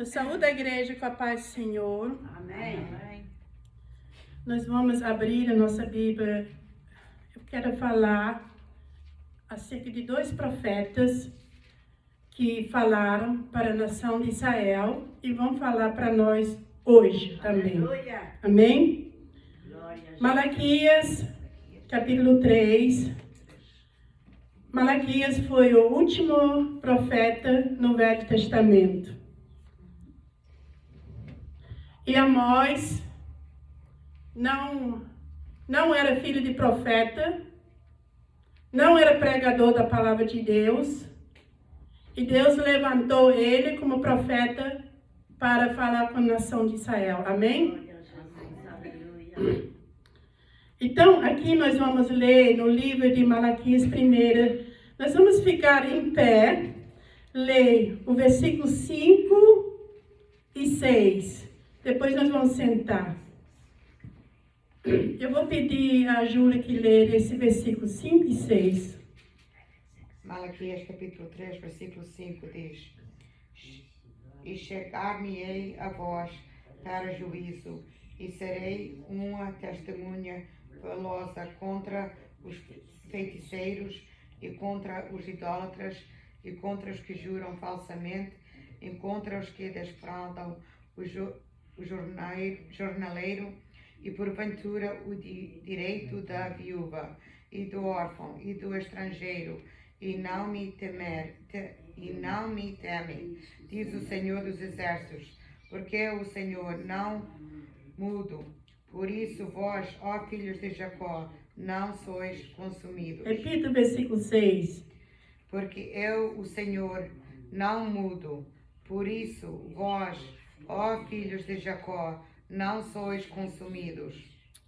Eu saúdo a igreja com a paz do Senhor. Amém. Nós vamos abrir a nossa Bíblia. Eu quero falar acerca de dois profetas que falaram para a nação de Israel e vão falar para nós hoje também. Aleluia. Amém? Glória a Jesus. Malaquias, capítulo 3. Malaquias foi o último profeta no Velho Testamento. E Amós não era filho de profeta, não era pregador da palavra de Deus, e Deus levantou ele como profeta para falar com a nação de Israel. Amém? Glória a Jesus. Aleluia. Então, aqui nós vamos ler no livro de Malaquias 1. Nós vamos ficar em pé, ler o versículo 5 e 6. Depois nós vamos sentar. Eu vou pedir a Júlia que lê esse versículo 5 e 6. Malaquias capítulo 3, versículo 5 diz: E chegar-me-ei a vós para juízo, e serei uma testemunha velosa contra os feiticeiros, e contra os idólatras, e contra os que juram falsamente, e contra os que defraudam o jornaleiro, e porventura o direito da viúva, e do órfão, e do estrangeiro, e não me temem, diz o Senhor dos Exércitos, porque o Senhor não mudo. Por isso vós, ó filhos de Jacó, não sois consumidos. Repita o versículo 6. Porque eu, o Senhor, não mudo. Por isso vós, ó filhos de Jacó, não sois consumidos.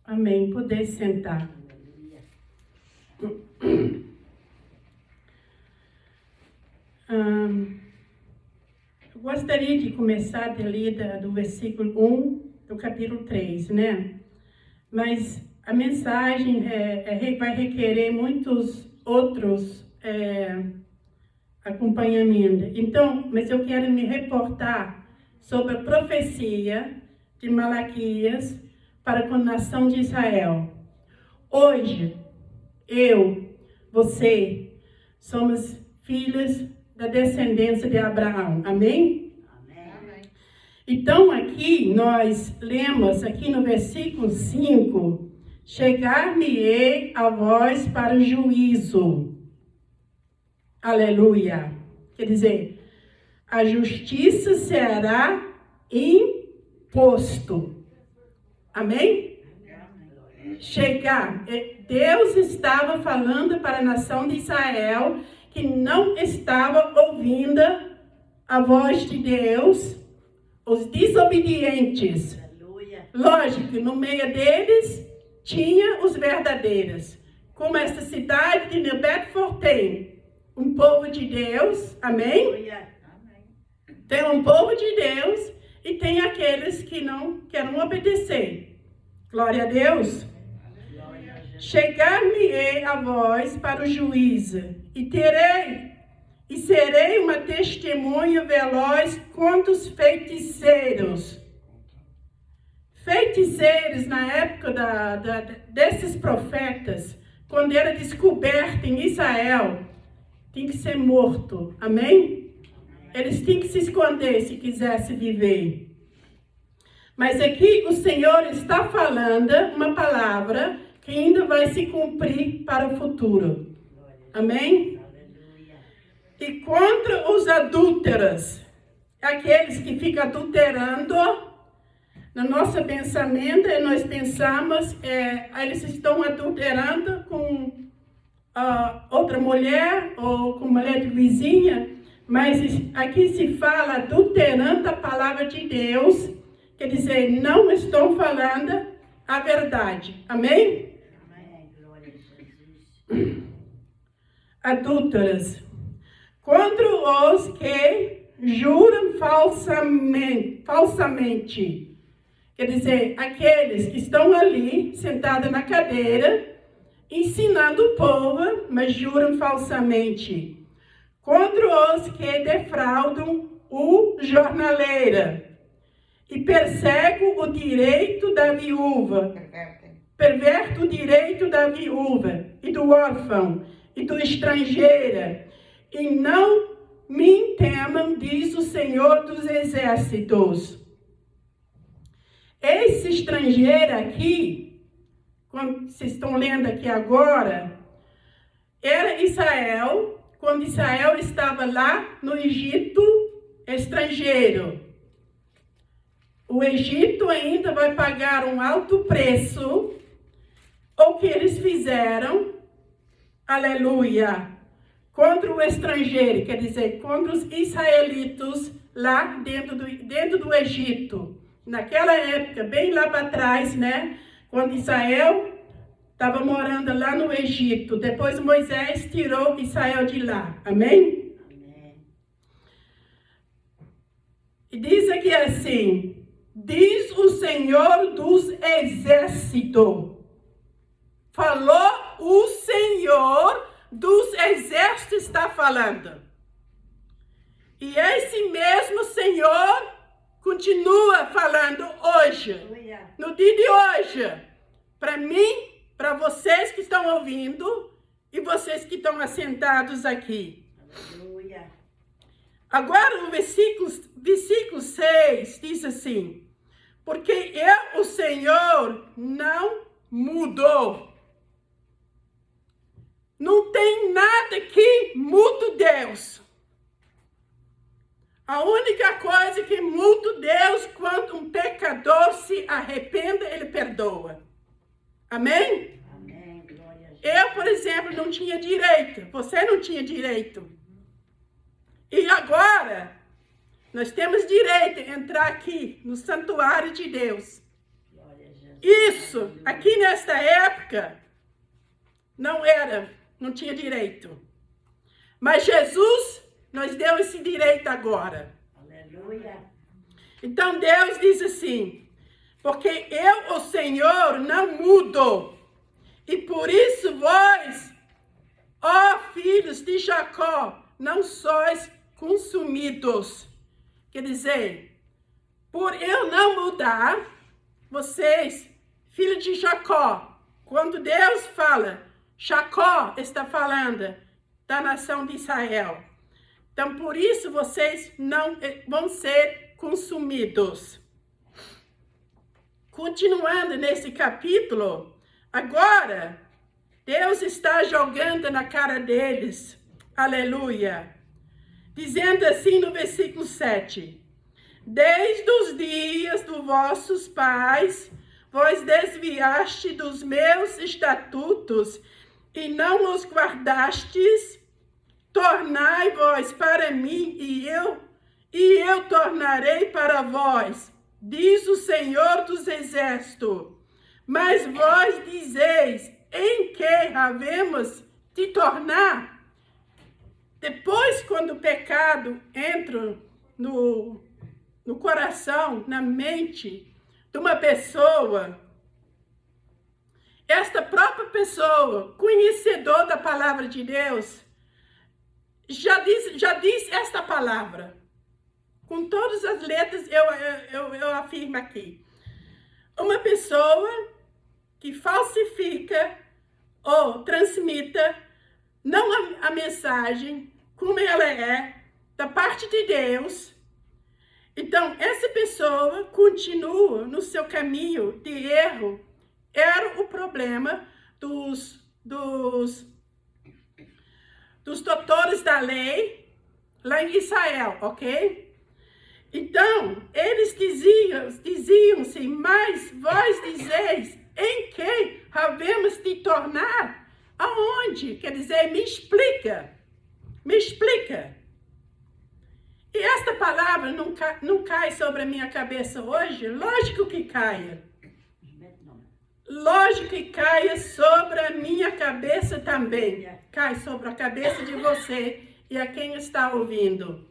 Amém. Poder sentar. Eu gostaria de começar a ler do versículo 1 do capítulo 3, né? Mas a mensagem vai requerer muitos outros acompanhamentos. Então, mas eu quero me reportar sobre a profecia de Malaquias para a nação de Israel. Hoje, eu, você, somos filhos da descendência de Abraão. Amém? Amém. Então, aqui nós lemos, aqui no versículo 5, chegar-me-ei a vós para o juízo. Aleluia. Quer dizer, a justiça será imposto. Amém? Chegar. Deus estava falando para a nação de Israel que não estava ouvindo a voz de Deus, os desobedientes. Aleluia. Lógico, no meio deles tinha os verdadeiros. Como esta cidade de New Bedford tem um povo de Deus, amém? Aleluia. Amém. Tem um povo de Deus e tem aqueles que não querem obedecer. Glória a Deus. Glória a Jesus. Chegar-me-ei a vós para o juízo, e serei uma testemunha veloz contra os feiticeiros. Feiticeiros, na época desses profetas, quando era descoberto em Israel, tem que ser morto. Amém? Eles tinham que se esconder se quisessem viver. Mas aqui o Senhor está falando uma palavra que ainda vai se cumprir para o futuro. Amém? Aleluia. E contra os adúlteros, aqueles que ficam adulterando, no nosso pensamento, nós pensamos, eles estão adulterando com outra mulher ou com mulher de vizinha, mas aqui se fala adulterando a palavra de Deus, quer dizer, não estão falando a verdade. Amém? Amém. Glória a Jesus. Adúlteras. Contra os que juram falsamente. Quer dizer, aqueles que estão ali, sentados na cadeira, ensinando o povo, mas juram falsamente. Contra os que defraudam o jornaleira e persegue o direito da viúva. Perverte o direito da viúva e do órfão e do estrangeiro. E não me temam, diz o Senhor dos Exércitos. Esse estrangeiro aqui, quando vocês estão lendo aqui agora, era Israel, quando Israel estava lá no Egito, estrangeiro. O Egito ainda vai pagar um alto preço, o que eles fizeram, aleluia, contra o estrangeiro, quer dizer, contra os israelitas lá dentro do Egito. Naquela época, bem lá para trás, né, quando Israel estava morando lá no Egito. Depois Moisés tirou Israel de lá. Amém? Amém. E diz aqui assim, diz o Senhor dos Exércitos. Falou o Senhor dos Exércitos está falando. E esse mesmo Senhor continua falando hoje, Aleluia. no dia de hoje, para mim, para vocês que estão ouvindo e vocês que estão assentados aqui. Aleluia. Agora o versículo 6 diz assim, porque eu, o Senhor, não mudou. Não tem nada que muda Deus. A única coisa que muda Deus, quando um pecador se arrepende, ele perdoa. Amém? Amém. Glória a Jesus. Eu, por exemplo, não tinha direito. Você não tinha direito. E agora, nós temos direito a entrar aqui no santuário de Deus. Glória a Jesus. Isso, aqui nesta época, não tinha direito. Mas Jesus nos deu esse direito agora. Aleluia. Então Deus diz assim, porque eu, o Senhor, não mudo. E por isso vós, ó filhos de Jacó, não sois consumidos. Quer dizer, por eu não mudar, vocês, filhos de Jacó, quando Deus fala, Jacó está falando da nação de Israel. Então, por isso, vocês não vão ser consumidos. Continuando nesse capítulo, agora, Deus está jogando na cara deles. Aleluia. Dizendo assim no versículo 7. Desde os dias dos vossos pais, vós desviaste dos meus estatutos e não os guardastes. Tornai-vos para mim e eu tornarei para vós, diz o Senhor dos Exércitos. Mas vós dizeis, em que havemos de tornar? Depois, quando o pecado entra no coração, na mente de uma pessoa, esta própria pessoa, conhecedor da palavra de Deus, já diz esta palavra. Com todas as letras eu afirmo aqui. Uma pessoa que falsifica ou transmita não a mensagem como ela é, da parte de Deus. Então, essa pessoa continua no seu caminho de erro. Era o problema dos doutores da lei lá em Israel, ok? Então, eles diziam-se, mas vós dizeis, em que havemos de tornar? Aonde? Quer dizer, me explica. E esta palavra não cai sobre a minha cabeça hoje? Lógico que caia. Lógico que caia sobre a minha cabeça também. Cai sobre a cabeça de você e a quem está ouvindo.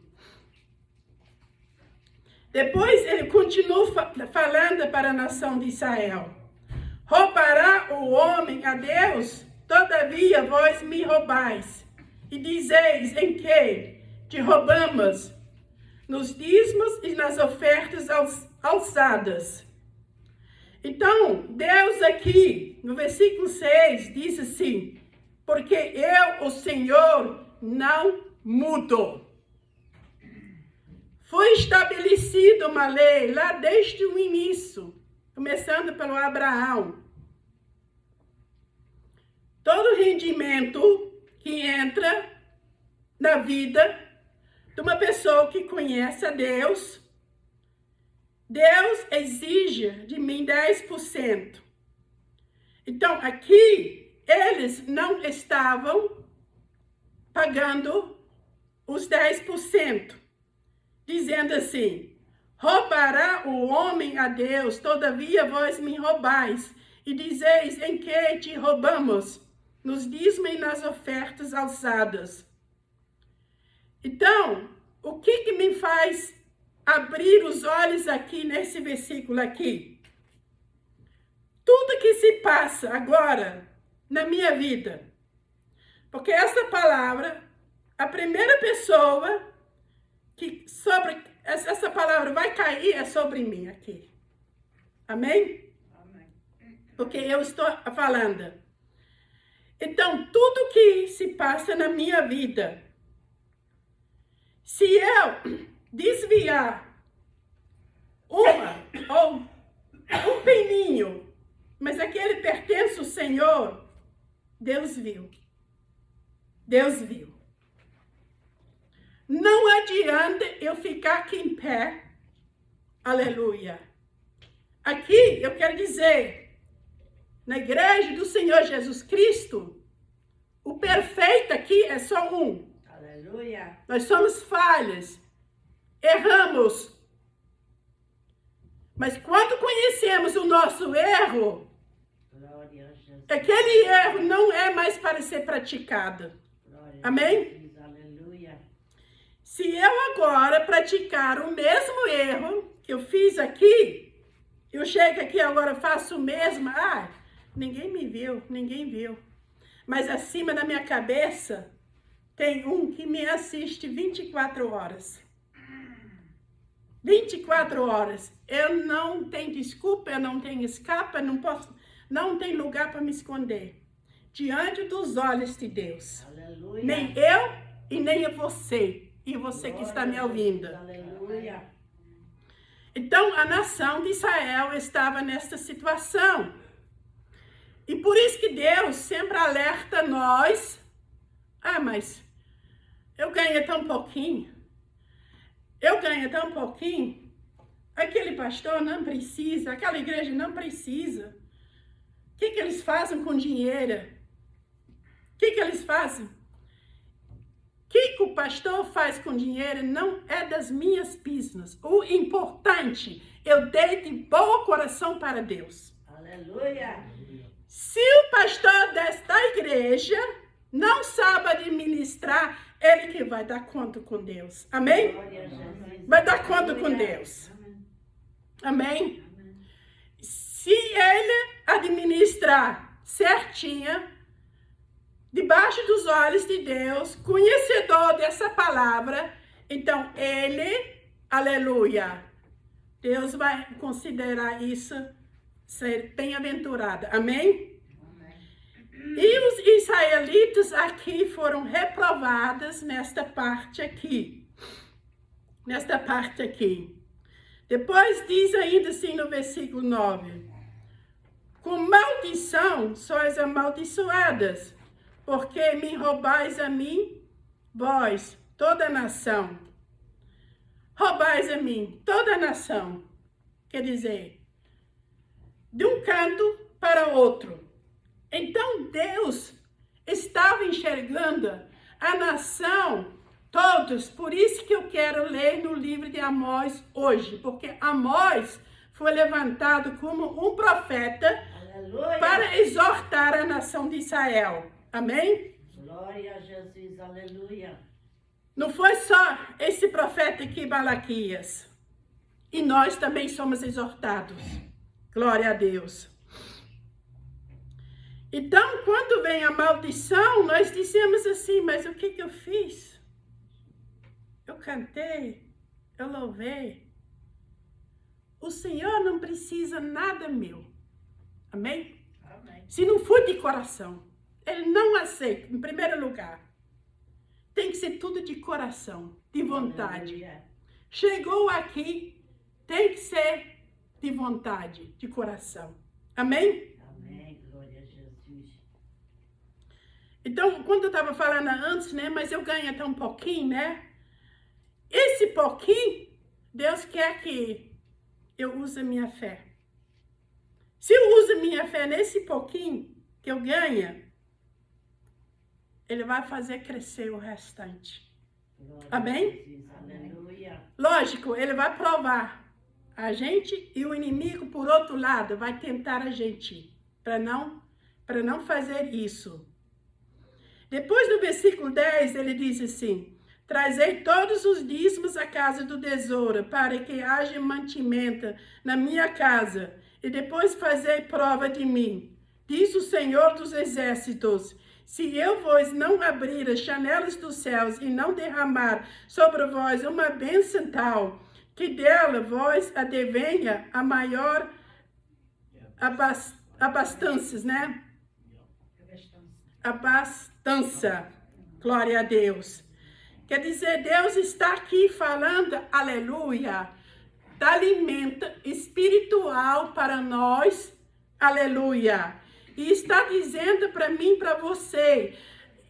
Depois ele continua falando para a nação de Israel. Roubará o homem a Deus? Todavia vós me roubais. E dizeis, em que te roubamos? nos dízimos e nas ofertas alçadas. Então, Deus aqui, no versículo 6, diz assim: porque eu, o Senhor, não mudo. Foi estabelecida uma lei lá desde o início, começando pelo Abraão. Todo rendimento que entra na vida de uma pessoa que conhece a Deus, Deus exige de mim 10%. Então, aqui, eles não estavam pagando os 10%, dizendo assim: roubará o homem a Deus, todavia vós me roubais, e dizeis: em que te roubamos? Nos dízimos e nas ofertas alçadas. Então, o que me faz abrir os olhos aqui nesse versículo aqui? Tudo que se passa agora na minha vida. Porque essa palavra, a primeira pessoa que sobre essa palavra vai cair é sobre mim aqui. Amém? Amém. Porque eu estou falando. Então, tudo que se passa na minha vida, se eu desviar uma ou um peninho, mas aquele pertence ao Senhor, Deus viu. Deus viu. Não adianta eu ficar aqui em pé. Aleluia. Aqui eu quero dizer, na igreja do Senhor Jesus Cristo, o perfeito aqui é só um. Aleluia. Nós somos falhas, erramos. Mas quando conhecemos o nosso erro, Glória a Jesus. aquele erro não é mais para ser praticado. Glória a Amém? Jesus. Aleluia. Se eu agora praticar o mesmo erro que eu fiz aqui, eu chego aqui agora faço o mesmo, ninguém me viu, ninguém viu. Mas acima da minha cabeça tem um que me assiste 24 horas. 24 horas. Eu não tenho desculpa, eu não tenho escapa, não tem lugar para me esconder. Diante dos olhos de Deus. Aleluia. Nem eu e nem você. E você que está me ouvindo. Aleluia. Então, a nação de Israel estava nesta situação. E por isso que Deus sempre alerta nós. Mas eu ganhei tão pouquinho. Eu ganho tão pouquinho. Aquele pastor não precisa. Aquela igreja não precisa. O que eles fazem com dinheiro? O que eles fazem? O que o pastor faz com dinheiro não é das minhas business. O importante, eu dei de bom coração para Deus. Aleluia. Se o pastor desta igreja não sabe administrar, ele que vai dar conta com Deus. Amém? Glória a Jesus. Vai dar conta com Deus. Amém? Se ele administrar certinho, debaixo dos olhos de Deus, conhecedor dessa palavra, então ele, aleluia, Deus vai considerar isso ser bem-aventurado. Amém? E os israelitas aqui foram reprovados nesta parte aqui. Nesta parte aqui. Depois diz ainda assim no versículo 9. Com maldição sois amaldiçoadas, porque me roubais a mim, vós, toda a nação. Roubais a mim, toda a nação. Quer dizer, de um canto para outro. Então Deus estava enxergando a nação, todos. Por isso que eu quero ler no livro de Amós hoje, porque Amós foi levantado como um profeta. Aleluia. Para exortar a nação de Israel. Amém? Glória a Jesus. Aleluia. Não foi só esse profeta aqui, Malaquias. E nós também somos exortados. Glória a Deus. Então, quando vem a maldição, nós dizemos assim, mas o que eu fiz? Eu cantei, eu louvei, o Senhor não precisa nada meu. Amém? Amém. Se não for de coração, Ele não aceita, em primeiro lugar. Tem que ser tudo de coração, de vontade. Aleluia. Chegou aqui, tem que ser de vontade, de coração. Amém? Amém. Glória a Jesus. Então, quando eu estava falando antes, né? Mas eu ganho até um pouquinho, né? Esse pouquinho, Deus quer que eu use a minha fé. Se eu uso a minha fé nesse pouquinho que eu ganho, Ele vai fazer crescer o restante. Glória Amém? a Jesus. Aleluia. Lógico, Ele vai provar a gente e o inimigo, por outro lado, vai tentar a gente para não fazer isso. Depois do versículo 10, ele diz assim: trazei todos os dízimos à casa do tesouro, para que haja mantimento na minha casa, e depois fazei prova de mim. Diz o Senhor dos Exércitos: se eu vos não abrir as janelas dos céus e não derramar sobre vós uma bênção tal, que dela vós advenha a maior abastanças, né? Abastança. Glória a Deus. Quer dizer, Deus está aqui falando, aleluia, da alimento espiritual para nós, aleluia. E está dizendo para mim, para você,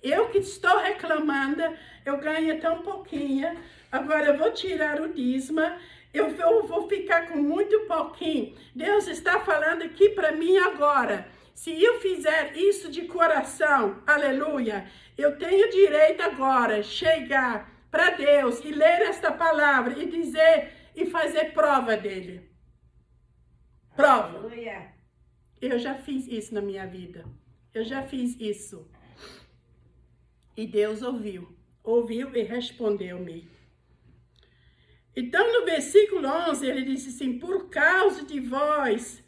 eu que estou reclamando, eu ganho tão pouquinho, agora eu vou tirar o dízimo, eu vou ficar com muito pouquinho. Deus está falando aqui para mim agora. Se eu fizer isso de coração, aleluia, eu tenho direito agora chegar para Deus e ler esta palavra e dizer e fazer prova dele. Prova. Aleluia. Eu já fiz isso na minha vida. Eu já fiz isso. E Deus ouviu e respondeu-me. Então, no versículo 11, ele disse assim: por causa de vós,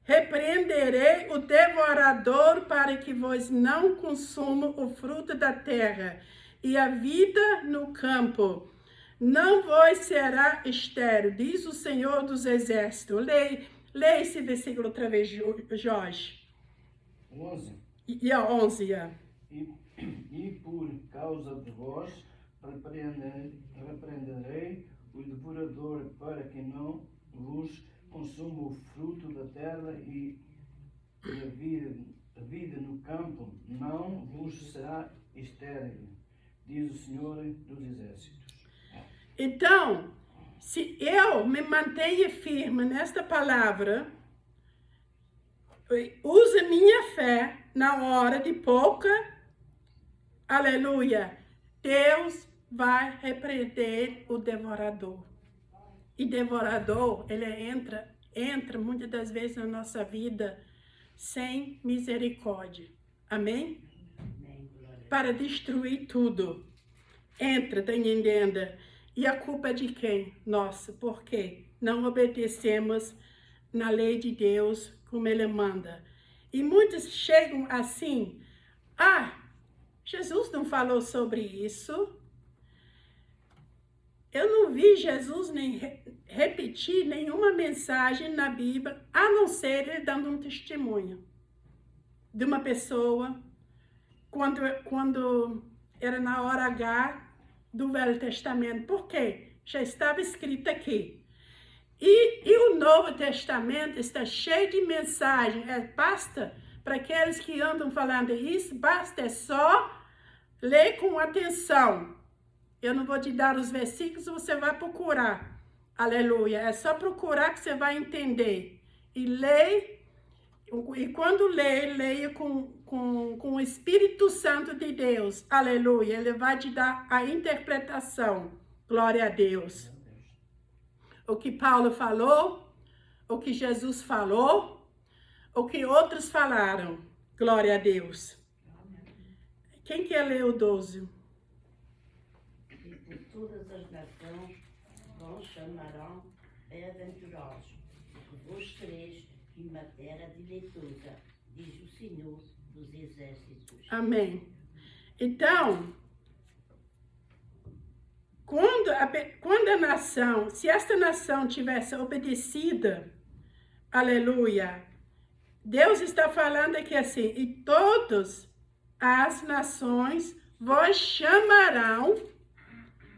repreenderei o devorador para que vós não consumam o fruto da terra, e a vida no campo não vos será estéril, diz o Senhor dos Exércitos. Leia esse versículo outra vez, Jorge. 11. E a 11, E por causa de vós repreenderei o devorador para que não vos consuma o fruto da terra, e a vida no campo não vos será estéril, diz o Senhor dos Exércitos. Então, se eu me mantenho firme nesta palavra, use minha fé na hora de pouca, aleluia, Deus vai repreender o devorador. E devorador, ele entra muitas das vezes na nossa vida sem misericórdia. Amém? Amém. Glória. Para destruir tudo. Entra, tá entendendo? E a culpa é de quem? Nossa, porque não obedecemos na lei de Deus como Ele manda. E muitos chegam assim: Jesus não falou sobre isso. Eu não vi Jesus nem repetir nenhuma mensagem na Bíblia, a não ser ele dando um testemunho de uma pessoa quando era na hora H do Velho Testamento. Por quê? Já estava escrito aqui. E o Novo Testamento está cheio de mensagens. Basta, para aqueles que andam falando isso, basta é só ler com atenção. Eu não vou te dar os versículos, você vai procurar. Aleluia. É só procurar que você vai entender. E leia, e quando leia com o Espírito Santo de Deus. Aleluia. Ele vai te dar a interpretação. Glória a Deus. O que Paulo falou, o que Jesus falou, o que outros falaram. Glória a Deus. Quem quer ler o 12? E por todas as nações vos chamarão bem-aventurados, porque vos tereis em matéria dileitosa, diz o Senhor dos Exércitos. Amém. Então, quando a nação, se esta nação tivesse obedecida, aleluia, Deus está falando aqui assim, e todas as nações vos chamarão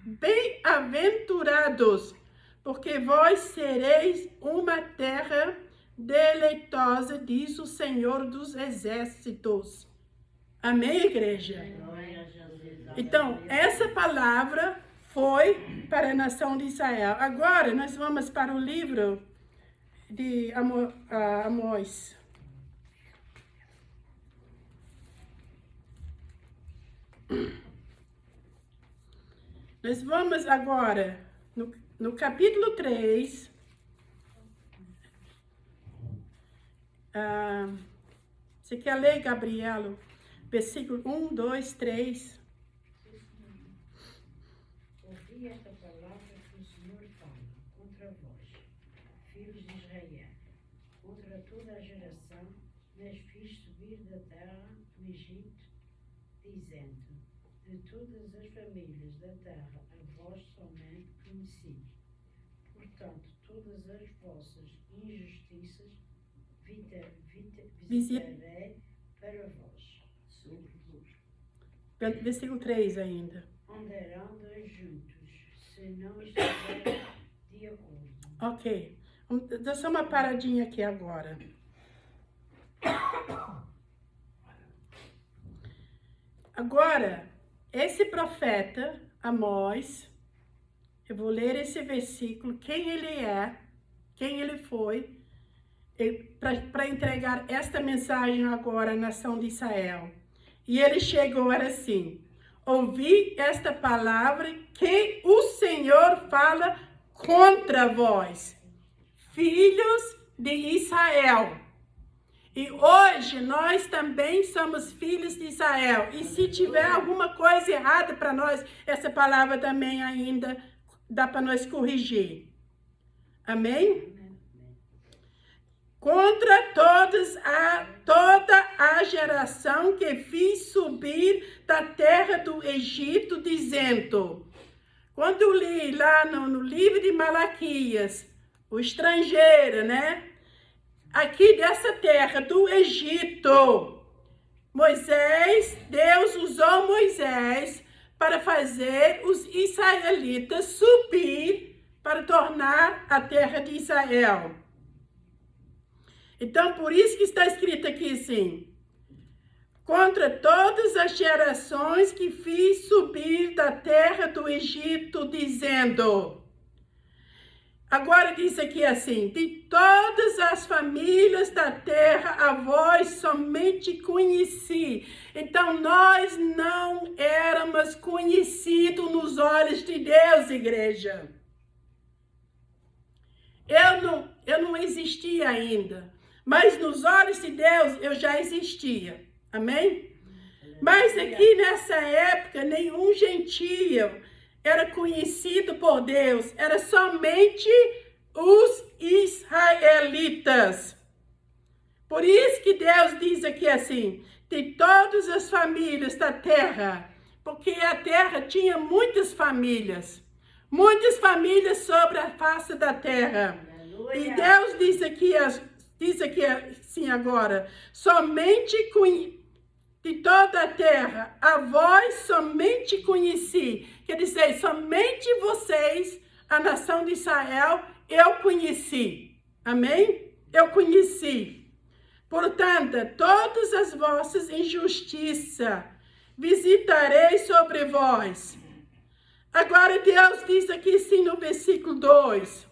bem-aventurados, porque vós sereis uma terra deleitosa, diz o Senhor dos Exércitos. Amém, igreja? Glória a Jesus. Então, essa palavra foi para a nação de Israel. Agora, nós vamos para o livro de Amós. Nós vamos agora no capítulo 3. Você quer ler, Gabrielo? Versículo 1, 2, 3. Ouvi esta palavra que o Senhor fala contra vós, filhos de Israel, contra toda a geração, nas fiz subir da terra do Egito, dizendo: de todas as famílias da terra a vós somente conheci. Portanto, todas as vossas injustiças visitarei para vós. Versículo 3 ainda. Andarão dois juntos, se não estiverem de acordo. Ok. Dá só uma paradinha aqui agora. Agora, esse profeta, Amós, eu vou ler esse versículo, quem ele é, quem ele foi, para entregar esta mensagem agora à nação de Israel. E ele chegou, era assim: ouvi esta palavra que o Senhor fala contra vós, filhos de Israel. E hoje nós também somos filhos de Israel. E se tiver alguma coisa errada para nós, essa palavra também ainda dá para nós corrigir. Amém? Contra toda a geração que fiz subir da terra do Egito, dizendo. Quando eu li lá no livro de Malaquias, o estrangeiro, né? Aqui dessa terra do Egito, Deus usou Moisés para fazer os israelitas subir para tornar a terra de Israel. Então, por isso que está escrito aqui assim: contra todas as gerações que fiz subir da terra do Egito, dizendo. Agora diz aqui assim: de todas as famílias da terra a vós somente conheci. Então, nós não éramos conhecidos nos olhos de Deus, igreja. Eu não existia ainda. Mas nos olhos de Deus eu já existia. Amém? Mas aqui nessa época, nenhum gentio era conhecido por Deus. Era somente os israelitas. Por isso que Deus diz aqui assim: de todas as famílias da terra. Porque a terra tinha muitas famílias. Muitas famílias sobre a face da terra. Aleluia. E Deus diz aqui assim agora: somente de toda a terra, a vós somente conheci. Quer dizer, somente vocês, a nação de Israel, eu conheci. Amém? Eu conheci. Portanto, todas as vossas injustiças visitarei sobre vós. Agora Deus diz aqui sim no versículo 2.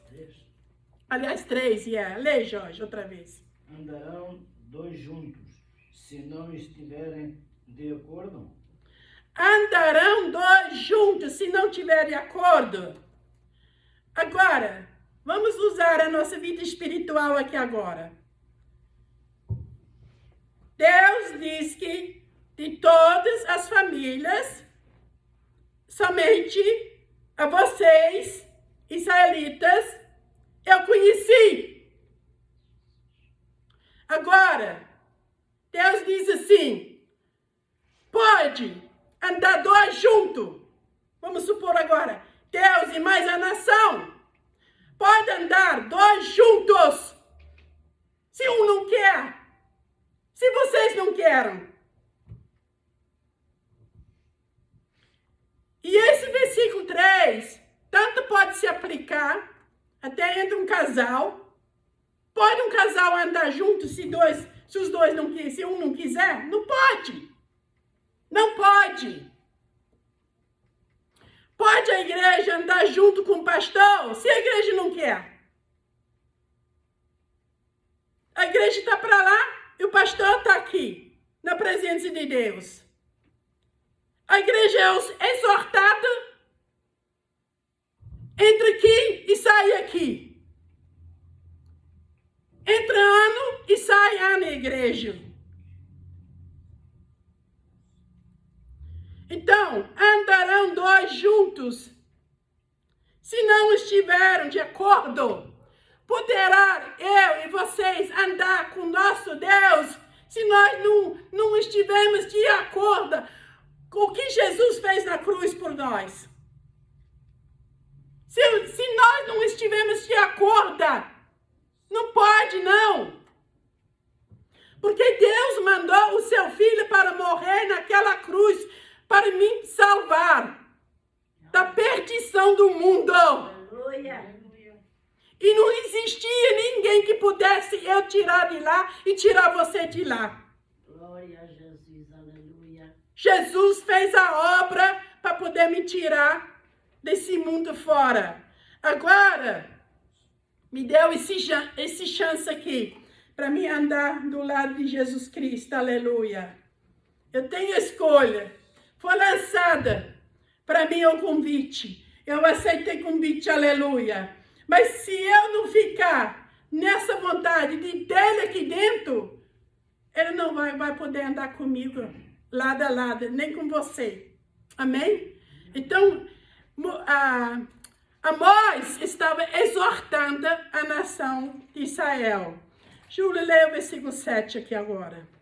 Aliás, 3, Lê, Jorge, outra vez. Andarão dois juntos, se não estiverem de acordo. Andarão dois juntos, se não tiverem acordo. Agora, vamos usar a nossa vida espiritual aqui agora. Deus diz que de todas as famílias, somente a vocês, israelitas, eu conheci. Agora, Deus diz assim: pode andar dois juntos. Vamos supor agora, Deus e mais a nação. Pode andar dois juntos. Se um não quer. Se vocês não querem. E esse versículo 3, tanto pode se aplicar até entre um casal. Pode um casal andar junto se os dois não quiserem, se um não quiser? Não pode. Não pode. Pode a igreja andar junto com o pastor se a igreja não quer? A igreja está para lá e o pastor está aqui, na presença de Deus. A igreja é exortada, entra aqui e sai aqui. Entra ano e sai ano na igreja. Então, andarão dois juntos. Se não estiverem de acordo, poderá eu e vocês andar com nosso Deus se nós não estivermos de acordo com o que Jesus fez na cruz por nós. Se nós não estivermos de acordo, não pode não. Porque Deus mandou o seu filho para morrer naquela cruz para me salvar da perdição do mundo. Aleluia. E não existia ninguém que pudesse eu tirar de lá e tirar você de lá. Glória a Jesus, aleluia. Jesus fez a obra para poder me tirar desse mundo fora. Agora, me deu esse chance aqui para mim andar do lado de Jesus Cristo, aleluia. Eu tenho escolha. Foi lançada para mim o convite. Eu aceitei o convite, aleluia. Mas se eu não ficar nessa vontade de dele aqui dentro, ele não vai poder andar comigo lado a lado, nem com você. Amém? Então, Amós estava exortando a nação de Israel. Júlia, leia o versículo 7 aqui agora.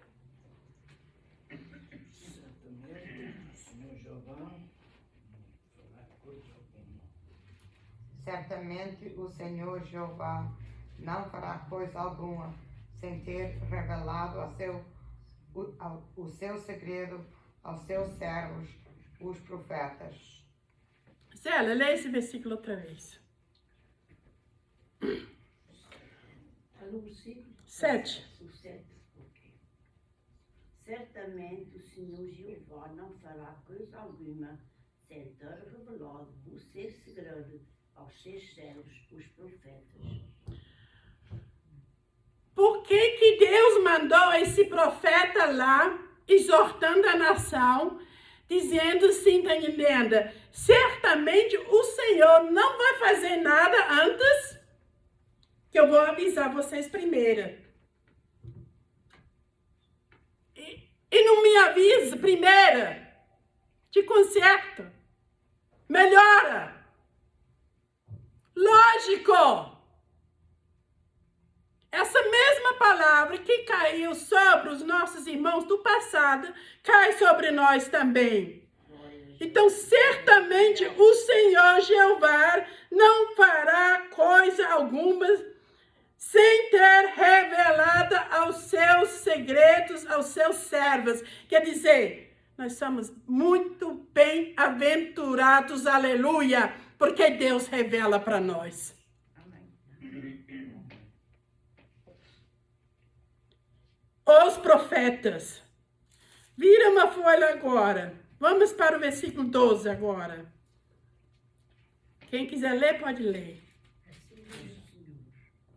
Certamente o Senhor Jeová não fará coisa alguma sem ter revelado o seu segredo aos seus servos, os profetas. Zélia, leia esse versículo outra vez. Está no versículo? 7. O 7, ok. Certamente o Senhor Jeová não fará coisa alguma sem ter revelado o seu segredo aos seus servos, os profetas. Por que Deus mandou esse profeta lá, exortando a nação, dizendo assim, tá entendendo? Certamente o Senhor não vai fazer nada antes, que eu vou avisar vocês primeiro. E não me avisa primeiro, te conserta, melhora. Lógico! Essa mesma palavra que caiu sobre os nossos irmãos do passado, cai sobre nós também. Então, certamente o Senhor Jeová não fará coisa alguma sem ter revelado aos seus segredos, aos seus servos. Quer dizer, nós somos muito bem-aventurados, aleluia, porque Deus revela para nós. Os profetas. Vira uma folha agora. Vamos para o versículo 12 agora. Quem quiser ler, pode ler. Assim diz o Senhor,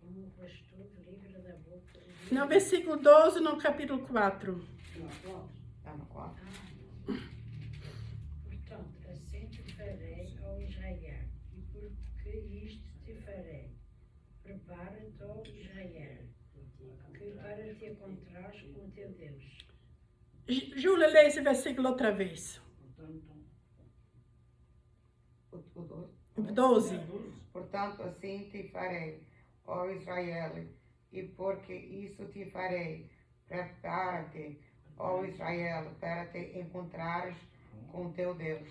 como o pastor livra da boca No versículo 12, no capítulo 4. Está no 4. Portanto, assim te farei, ó Israel, e porque isto te farei, prepara-te, ó Israel, que para te encontrares com o teu Deus. Júlia, lê esse versículo outra vez. O 12. Portanto, assim te farei, ó Israel, e porque isso te farei, prepara-te, ó Israel, para te encontrares com teu Deus.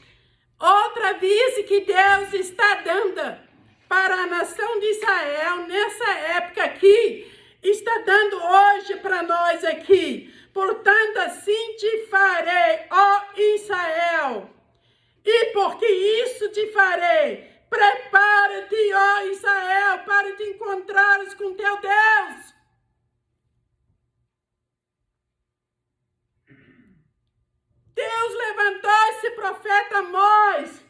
Outra aviso que Deus está dando para a nação de Israel nessa época aqui, está dando hoje para nós aqui. Portanto, assim te farei, ó Israel. E porque isso te farei, prepara-te, ó Israel, para te encontrares com teu Deus. Deus levantou esse profeta Amós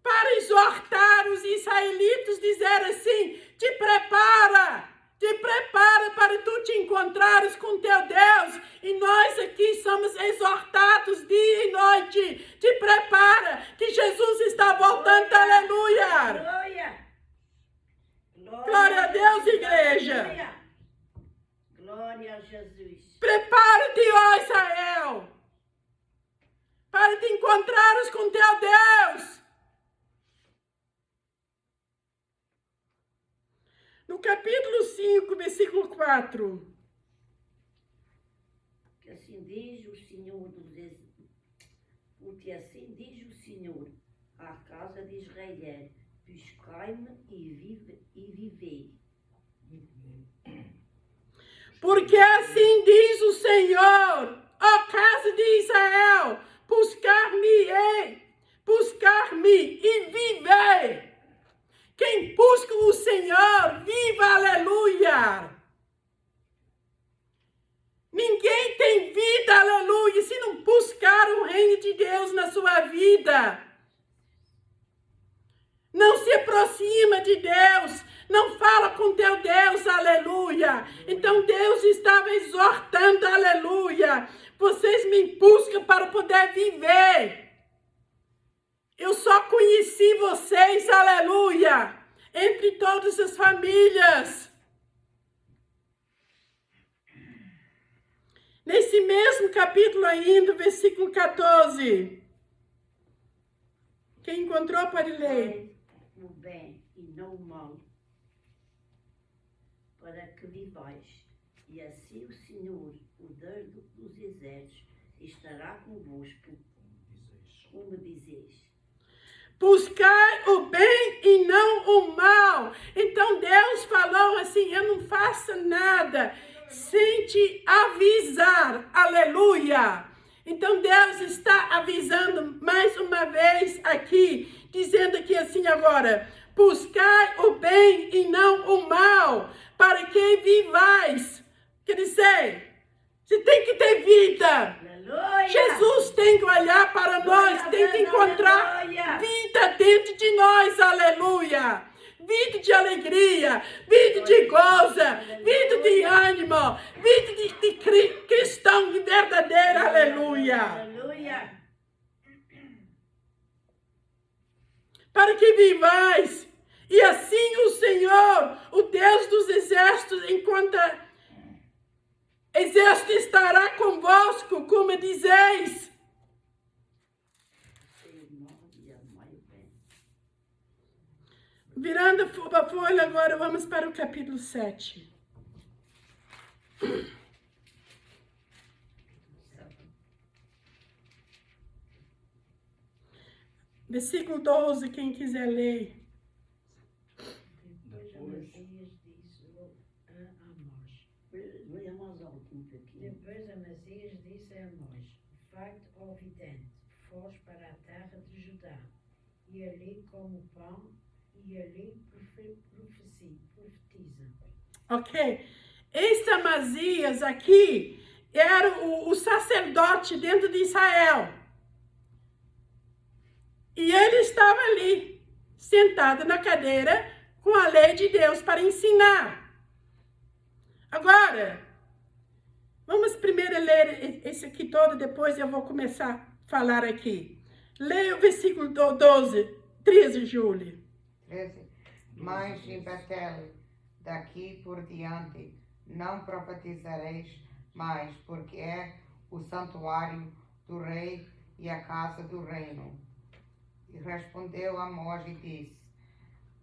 para exortar os israelitas, dizer assim, te prepara para tu te encontrares com teu Deus. E nós aqui somos exortados dia e noite, te prepara, que Jesus está voltando, aleluia. Glória! Glória a Deus, igreja. Glória! Glória a Jesus. Prepara-te, ó Israel, para te encontrares com teu Deus. No capítulo 5, versículo 4. Porque assim diz o Senhor dos Exércitos, porque assim diz o Senhor à casa de Israel, buscai-me e vivei. Porque assim diz o Senhor, ó casa de Israel, buscar-me e vivei. Quem busca o Senhor, viva, aleluia. Ninguém tem vida, aleluia, se não buscar o reino de Deus na sua vida. Não se aproxima de Deus, não fala com teu Deus, aleluia. Então Deus estava exortando, aleluia. Vocês me buscam para poder viver. Eu só conheci vocês, aleluia, entre todas as famílias. Nesse mesmo capítulo ainda, versículo 14. Quem encontrou pode ler. O bem e não o mal, para que vivais. E assim o Senhor, o Deus dos Exércitos, estará convosco, como dizeis. Buscar o bem e não o mal. Então Deus falou assim, eu não faço nada sem te avisar, aleluia. Então Deus está avisando mais uma vez aqui, dizendo aqui assim agora, buscai o bem e não o mal, para que vivais. Quer dizer, você tem que ter vida. Aleluia! Jesus tem que olhar para nós, tem que encontrar aleluia! vida dentro de nós, aleluia. Vida de alegria, vida de goza, vida de ânimo, vida de cristão verdadeiro, aleluia. Aleluia! Para que vivais, e assim o Senhor, o Deus dos exércitos, enquanto exército estará convosco, como dizeis. Virando a folha agora, vamos para o capítulo 7. Versículo 12, quem quiser ler. Depois Amazias disse a Amós. Depois Amazias disse a Amós, vai-te ao vidente, foge para a terra de Judá, e ali come o pão, e ali profetiza. Ok. Esse Amazias aqui era o sacerdote dentro de Israel. E ele estava ali, sentado na cadeira, com a lei de Deus para ensinar. Agora, vamos primeiro ler esse aqui todo, depois eu vou começar a falar aqui. Leia o versículo 13, Júlia. 13. Mas em Betel, daqui por diante, não profetizareis mais, porque é o santuário do rei e a casa do reino. E respondeu Amós e disse,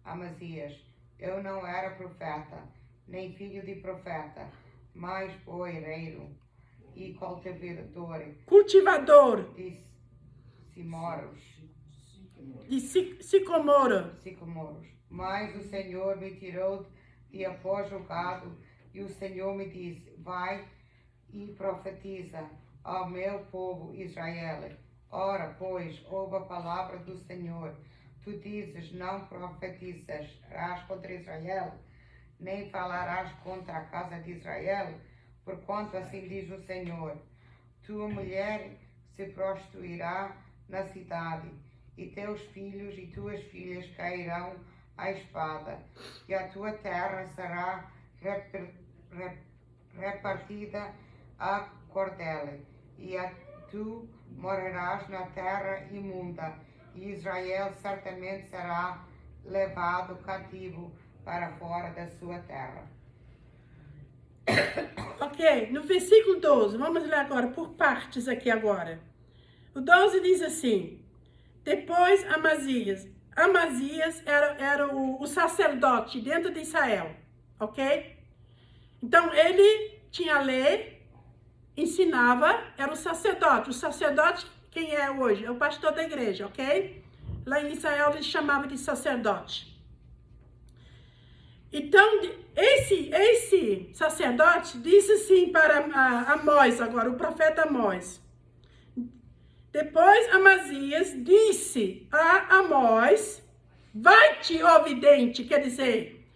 Amazias, eu não era profeta, nem filho de profeta, mas boiareiro e cultivador Cultivador. de simoros. de sicomoro. Sicomoros. Mas o Senhor me tirou de após o gado, e o Senhor me disse: vai e profetiza ao meu povo Israel. Ora, pois, ouve a palavra do Senhor. Tu dizes: não profetizarás contra Israel, nem falarás contra a casa de Israel, porquanto assim diz o Senhor: tua mulher se prostituirá na cidade, e teus filhos e tuas filhas cairão à espada, e a tua terra será repartida a cordel, e tu morarás na terra imunda, e Israel certamente será levado cativo para fora da sua terra. Ok, no versículo 12, vamos ler agora por partes aqui agora. O 12 diz assim: depois Amazias era o sacerdote dentro de Israel, ok? Então ele tinha a lei, ensinava, era o sacerdote. O sacerdote, quem é hoje? É o pastor da igreja, ok? Lá em Israel eles chamavam de sacerdote. Então, esse sacerdote disse assim para Amós, agora, o profeta Amós. Depois Amazias disse a Amós: vai-te, ó vidente, quer dizer,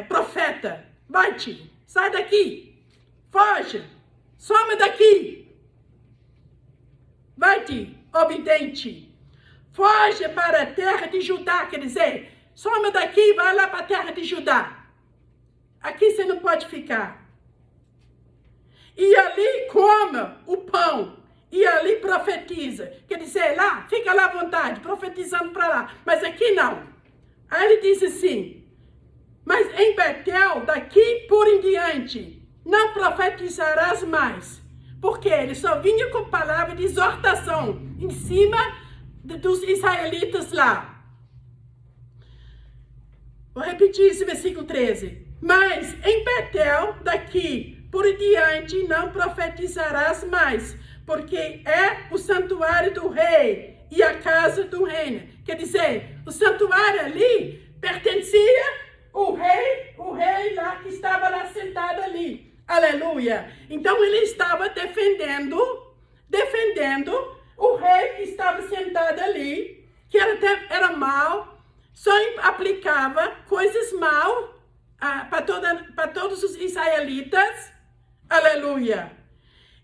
profeta, vai-te, sai daqui, foge, some daqui. Vai-te, ó vidente, foge para a terra de Judá, quer dizer, some daqui e vai lá para a terra de Judá. Aqui você não pode ficar. E ali coma o pão. E ali profetiza. Quer dizer, lá, fica lá à vontade, profetizando para lá. Mas aqui não. Aí ele diz assim: mas em Betel, daqui por em diante, não profetizarás mais. Porque ele só vinha com palavra de exortação em cima dos israelitas lá. Vou repetir esse versículo 13. Mas em Betel, daqui por em diante, não profetizarás mais, porque é o santuário do rei e a casa do reino. Quer dizer, o santuário ali pertencia ao rei lá que estava lá sentado ali. Aleluia! Então ele estava defendendo o rei que estava sentado ali, que era mau, só aplicava coisas mal para todos os israelitas. Aleluia!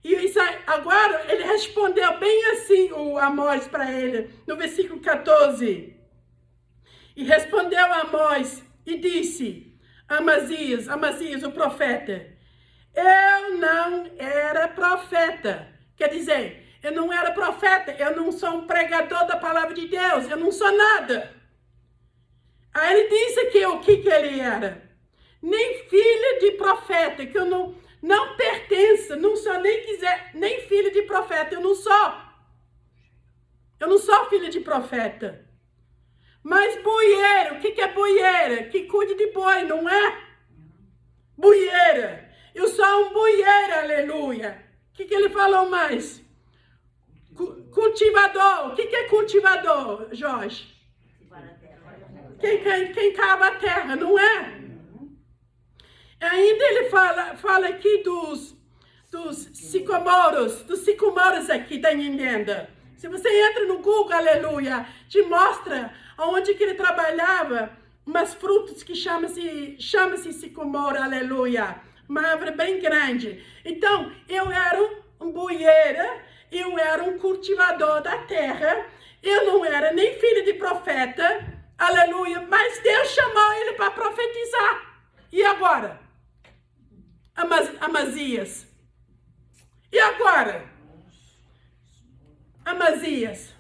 E agora ele respondeu bem assim, o Amós para ele, no versículo 14. E respondeu Amós e disse: Amazias, o profeta: eu não era profeta. Quer dizer, eu não era profeta, eu não sou um pregador da palavra de Deus, eu não sou nada. Aí ele disse aqui o que ele era. Nem filho de profeta, que eu não pertenço, não sou nem filho de profeta, eu não sou. Eu não sou filho de profeta. Mas boieiro, o que é boieira? Que cuide de boi, não é? Boieira. Eu sou um boieiro, aleluia. O que ele falou mais? Cultivador. O que é cultivador, Jorge? Quem cava a terra, não é? Ainda ele fala aqui dos sicomoros aqui, tá entendendo? Se você entra no Google, aleluia, te mostra onde que ele trabalhava, umas frutas que chama-se sicomoro, aleluia, uma árvore bem grande. Então, eu era um boieiro, eu era um cultivador da terra, eu não era nem filho de profeta, aleluia, mas Deus chamou ele para profetizar. E agora? Amazias. E agora? Amazias,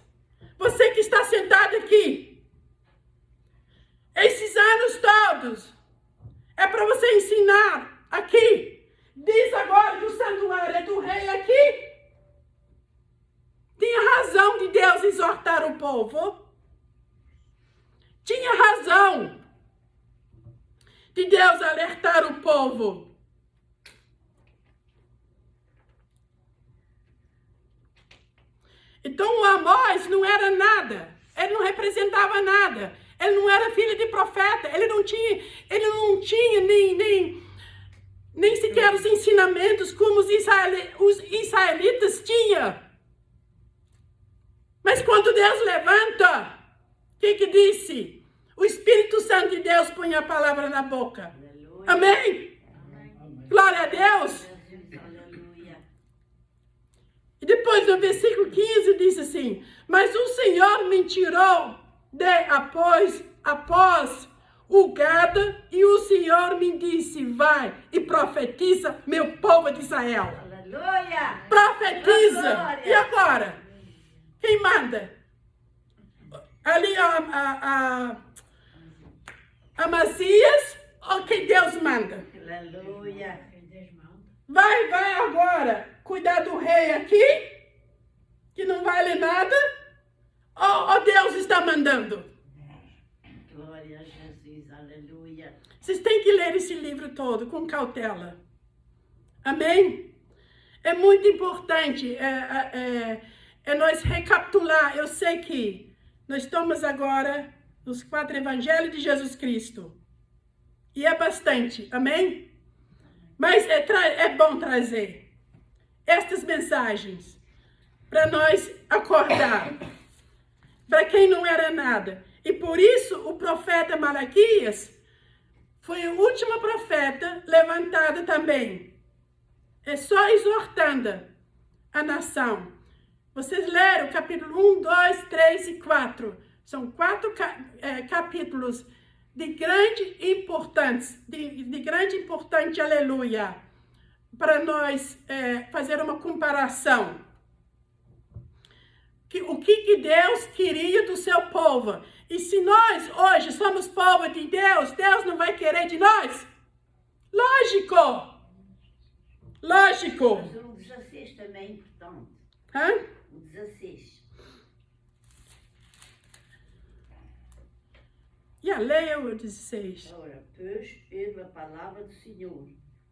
você que está sentado aqui, esses anos todos, é para você ensinar aqui. Diz agora que o santuário é do rei aqui. Tinha razão de Deus exortar o povo. Tinha razão de Deus alertar o povo. Então o Amós não era nada, ele não representava nada, ele não era filho de profeta, ele não tinha nem sequer os ensinamentos como os israelitas tinham. Mas quando Deus levanta, o que disse? O Espírito Santo de Deus põe a palavra na boca. Aleluia. Amém? Glória a Deus. Jesus, aleluia. E depois no versículo 15 diz assim: mas o Senhor me tirou após o gado, e o Senhor me disse: vai e profetiza, meu povo de Israel. Aleluia. Profetiza. Glória. E agora? Quem manda? Ali Amazias ou quem Deus manda? Aleluia. Quem Deus manda. Vai agora cuidar do rei aqui, que não vale nada, ou Deus está mandando? Glória a Jesus, aleluia. Vocês têm que ler esse livro todo com cautela. Amém? É muito importante nós recapitular. Eu sei que nós estamos agora nos 4 evangelhos de Jesus Cristo. E é bastante, amém? Mas é bom trazer estas mensagens para nós acordar. Para quem não era nada. E por isso o profeta Malaquias foi o último profeta levantado também. É só exortando a nação. Vocês leram capítulo 1, 2, 3 e 4. São 4 capítulos de grande importância, aleluia, para nós fazer uma comparação. O que Deus queria do seu povo. E se nós hoje somos povo de Deus, Deus não vai querer de nós? Lógico! Lógico! Mas o 16 também é importante. Hã? O 16. Leia o 16. Ora, pois, ouve a palavra do Senhor.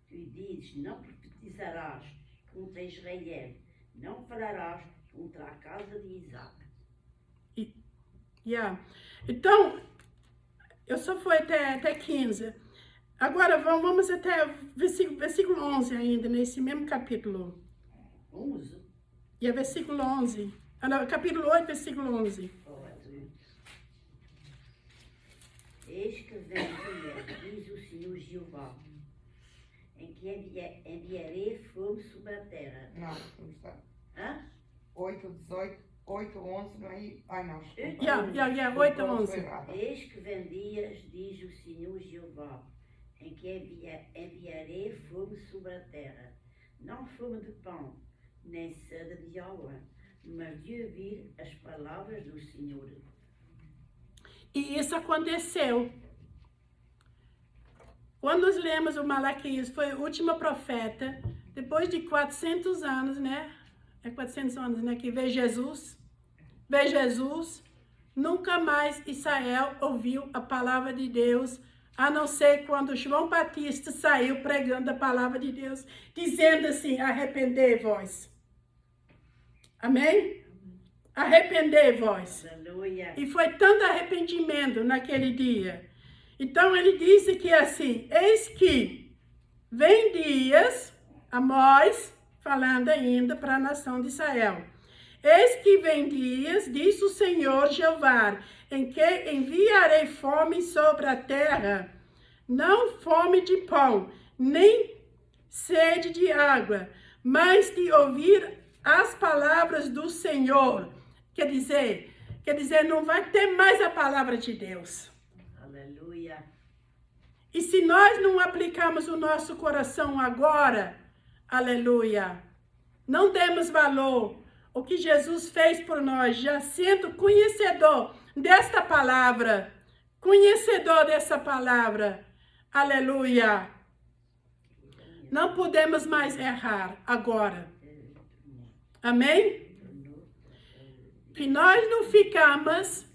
Tu dizes, não profetizarás contra Israel, não falarás contra a casa de Isaac. Então, eu só fui até 15. Agora vamos até versículo 11 ainda, nesse mesmo capítulo. 11. E é versículo 11. Não, capítulo 8, versículo 11. Eis que vem dia, diz o Senhor Jeová, em que enviarei fome sobre a terra. Não está. Hã? 8, 18, 8, 11, não é? Ai, não. desculpa. 8 a 11. Eis que vem dias, diz o Senhor Jeová, em que enviarei fome sobre a terra. Não fome de pão, nem sede de água, mas de ouvir as palavras do Senhor. E isso aconteceu. Quando nós lemos o Malaquias, foi o último profeta, depois de 400 anos, né? 400 anos, né? Que vê Jesus, nunca mais Israel ouviu a palavra de Deus, a não ser quando João Batista saiu pregando a palavra de Deus, dizendo assim: arrependei-vos. Amém? Arrependei-vos. Aleluia. E foi tanto arrependimento naquele dia. Então ele disse que assim: eis que vem dias, Amós, falando ainda para a nação de Israel. Eis que vem dias, diz o Senhor Jeová, em que enviarei fome sobre a terra, não fome de pão, nem sede de água, mas de ouvir as palavras do Senhor. Quer dizer, não vai ter mais a palavra de Deus. Aleluia. E se nós não aplicarmos o nosso coração agora, aleluia, não demos valor ao que Jesus fez por nós, já sendo conhecedor desta palavra, aleluia, não podemos mais errar agora. Amém? Que nós não ficamos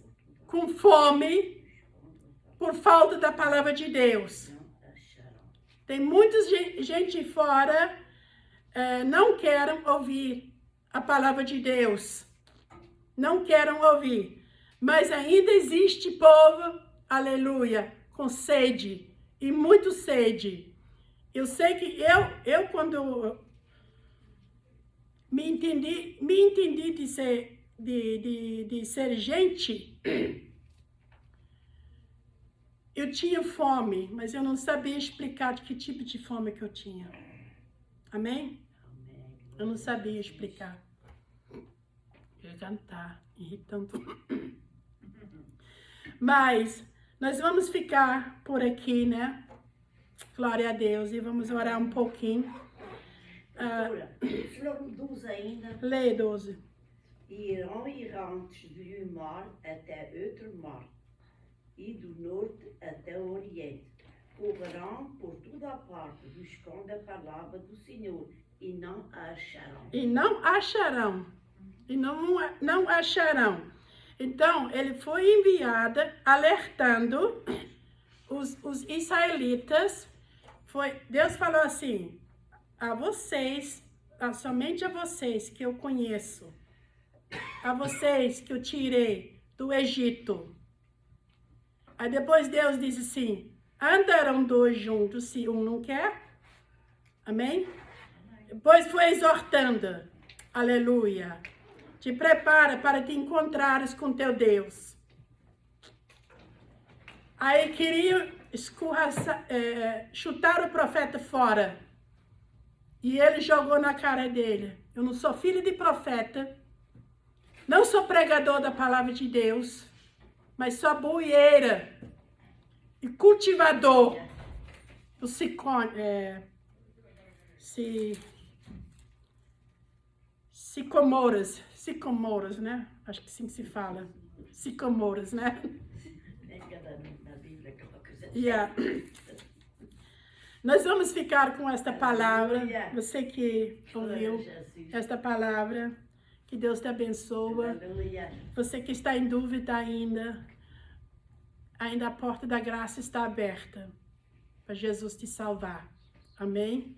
com fome por falta da palavra de Deus. Tem muita gente fora não querem ouvir a palavra de Deus. não querem ouvir. Mas ainda existe povo, aleluia, com sede, e muito sede. Eu sei que eu quando me entendi de ser gente, eu tinha fome, mas eu não sabia explicar de que tipo de fome que eu tinha. Amém? Eu não sabia explicar. Eu ia cantar, irritando. Mas nós vamos ficar por aqui, né? Glória a Deus. E vamos orar um pouquinho. Pastora, o senhor me diz ainda, Lê 12. e irão errantes do mar até outro mar, e do norte até o oriente. Correrão por toda a parte, buscando a palavra do Senhor, e não a acharão. E não acharão. E não acharão. Então, ele foi enviado alertando os israelitas. Deus falou assim, a vocês, somente a vocês que eu conheço, a vocês que eu tirei do Egito. Aí depois Deus diz assim, andarão dois juntos se um não quer? Amém? Depois foi exortando, aleluia. Te prepara para te encontrares com teu Deus. Aí queria chutar o profeta fora. E ele jogou na cara dele. Eu não sou filho de profeta. Não sou pregador da palavra de Deus. Mas sou boieira. E cultivador do sicomoras, né? Acho que assim se fala. Sicomoras, né? Na Bíblia, aquela coisa. Yeah. Nós vamos ficar com esta palavra. Você que ouviu esta palavra, que Deus te abençoe. Aleluia. Você que está em dúvida ainda a porta da graça está aberta para Jesus te salvar. Amém?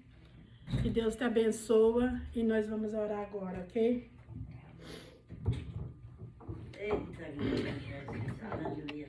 Que Deus te abençoe e nós vamos orar agora, ok? Eita, glória a Jesus. Aleluia.